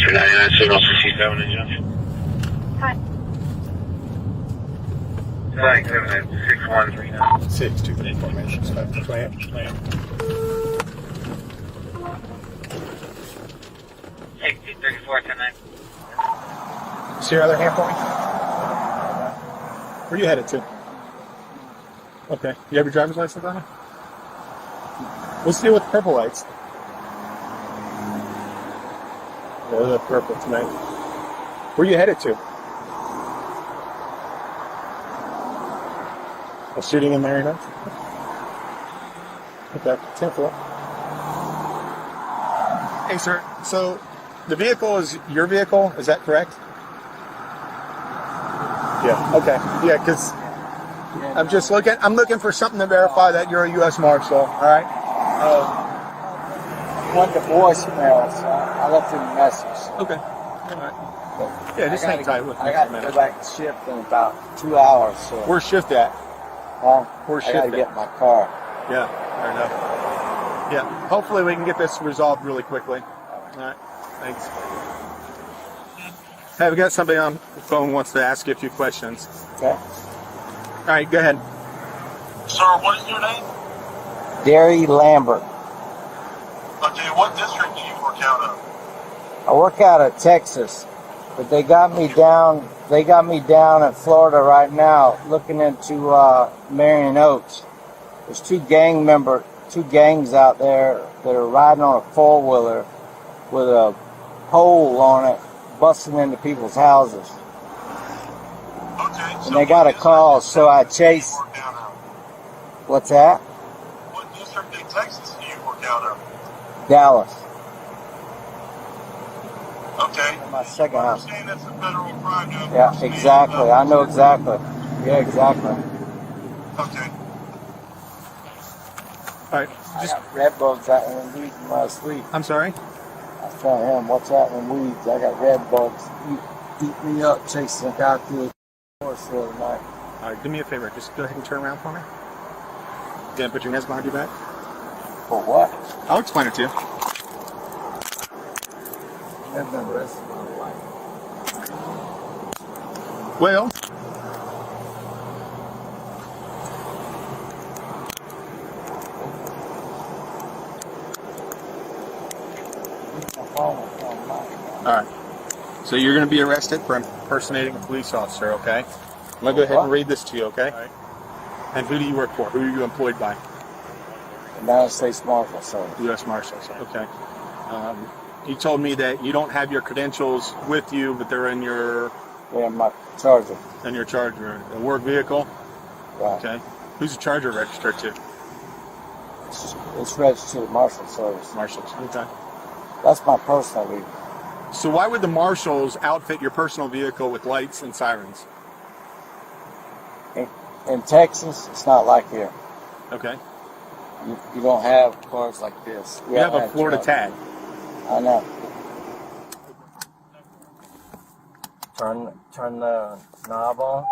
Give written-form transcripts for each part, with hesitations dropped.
3399, signal 67 in Junction. Hi. Flight 6139. 623 information. Clamp. 1634, 109. See your other hand for me? Where you headed to? Okay. You have your driver's license on you? What's the deal with the purple lights? Yeah, they're purple tonight. Where you headed to? A shooting in Marino? Okay, 10-4. Hey, sir. So, the vehicle is your vehicle, is that correct? Yeah, okay. Yeah, because I'm just looking, for something to verify that you're a U.S. Marshal, all right? Went to voicemail, so I left him a message. Okay. All right. Yeah, just hang tight with me I for got a to minute. go back to shift in about 2 hours, so Where's shift at? Where's I got to shift get at? my car. Yeah, fair enough. Yeah, hopefully we can get this resolved really quickly. All right, thanks. Hey, we got somebody on the phone who wants to ask you a few questions. Okay. All right, go ahead. Sir, what is your name? Gary Lambert. Okay, what district do you work out of? I work out of Texas, but they got me down. They got me down in Florida right now, looking into Marion Oaks. There's two gangs out there that are riding on a four-wheeler with a pole on it, busting into people's houses. Okay. And they got a call, so I chased. Work out of? What's that? What district in Texas do you work out of? Dallas. Okay. My second I house. understand that's a federal crime. Yeah, exactly. I know exactly. Yeah, exactly. Okay. All right, I just, got red bugs out in weeds in my sleep. I'm sorry? I was telling him, what's that in weeds? I got red bugs. Eat me up chasing a guy through the forest the other night. All right, do me a favor. Just go ahead and turn around for me. Yeah, put your hands behind your back. For what? I'll explain it to you. I've been arrested my life. Well, all right. So you're going to be arrested for impersonating a police officer, okay? I'm going to go ahead and read this to you, okay? All right. And who do you work for? Who are you employed by? United States Marshal Service. U.S. Marshals, okay. You told me that you don't have your credentials with you, but they're in your Yeah, my charger. charger, a work vehicle, Right. okay? Who's the charger registered to? It's registered to Marshal Service. Marshals, okay. That's my personal vehicle. So why would the marshals outfit your personal vehicle with lights and sirens? In Texas, it's not like here. Okay. You don't have cars like this. You have a Florida tag. I know. Turn the knob on.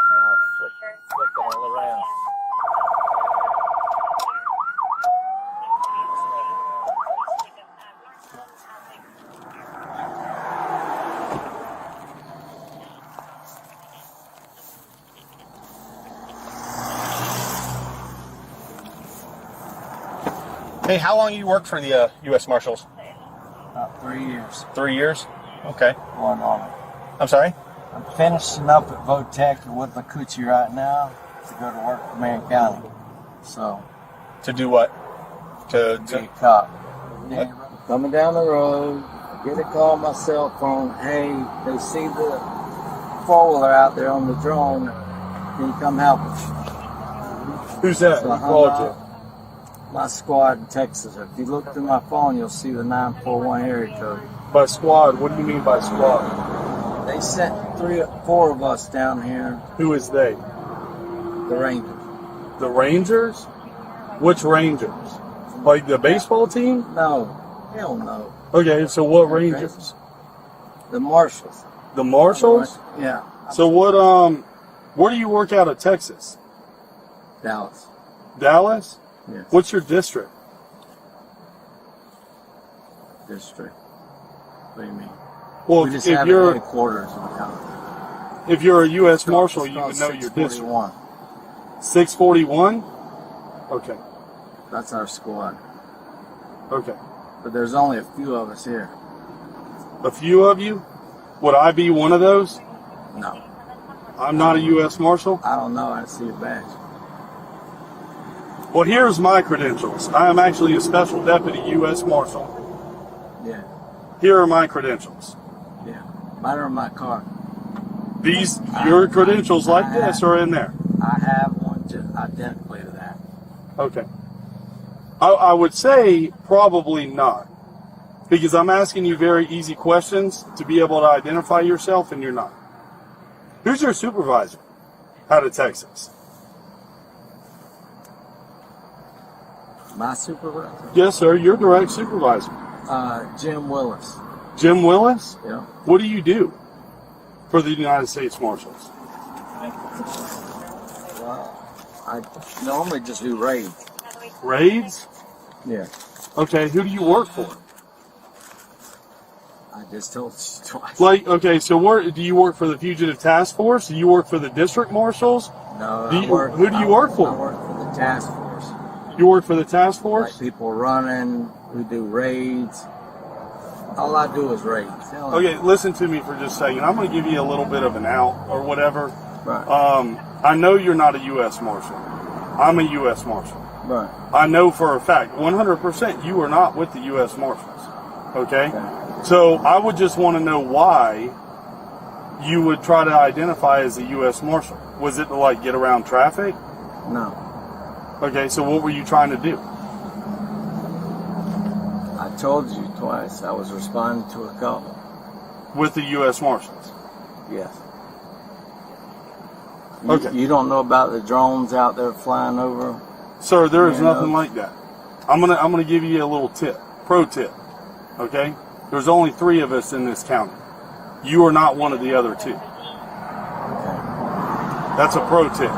Now flick it all around. Hey, how long you worked for the U.S. Marshals? About 3 years. 3 years? Okay. Going on it. I'm sorry? I'm finishing up at Votech with Macucci right now to go to work for Marion County. So, To do what? be a cop. Coming down the road, get a call on my cell phone. Hey, they see the four-wheeler out there on the drone. Can you come help us? Who's that? So Who called you? My squad in Texas. If you look through my phone, you'll see the 941 area code. By squad, what do you mean by squad? They sent 3 or 4 of us down here, Who is they? the Rangers. The Rangers? Which Rangers? Like the baseball team? No, hell no. Okay, so what Rangers? The Marshals. The Marshals? Yeah, So what, where do you work out of Texas? Dallas. Dallas? Yes. What's your district? District. What do you mean? Well, We just if have you're a headquarters in the county. if you're a U.S. Marshal, It's you called would know your district. 641. 641. Okay. That's our squad. Okay. But there's only a few of us here. A few of you. Would I be one of those? No. I'm not a U.S. Marshal. I don't know. I see a badge. Well, here's my credentials. I am actually a special deputy U.S. Marshal. Yeah. Here are my credentials. Yeah. Mine are in my car. These, your credentials like I this have- are in there. I have one just identically to that. Okay. I would say probably not. Because I'm asking you very easy questions to be able to identify yourself, and you're not. Who's your supervisor out of Texas? My supervisor? Yes, sir. Your direct supervisor. Jim Willis. Jim Willis? Yeah. What do you do for the United States Marshals? Well, I normally just do raids. Raids? Yeah. Okay, who do you work for? I just told you twice. Like, okay, so do you work for the Fugitive Task Force? Do you work for the District Marshals? No, who do you work for? I work for the task force. You work for the task force? Like people running, we do raids. All I do is raids. Okay, listen to me for just a second. I'm going to give you a little bit of an out or whatever. Right. I know you're not a U.S. Marshal. I'm a U.S. Marshal. Right. I know for a fact, 100%, you are not with the U.S. Marshals. Okay? So I would just want to know why you would try to identify as a U.S. Marshal. Was it to, like, get around traffic? No. Okay, so what were you trying to do? I told you twice I was responding to a call. With the U.S. Marshals? Yes. Okay. You don't know about the drones out there flying over? Sir, there is Yeah, nothing no. like that. I'm gonna give you a little tip, pro tip. Okay? There's only 3 of us in this county. You are not one of the other 2. Okay. That's a pro tip.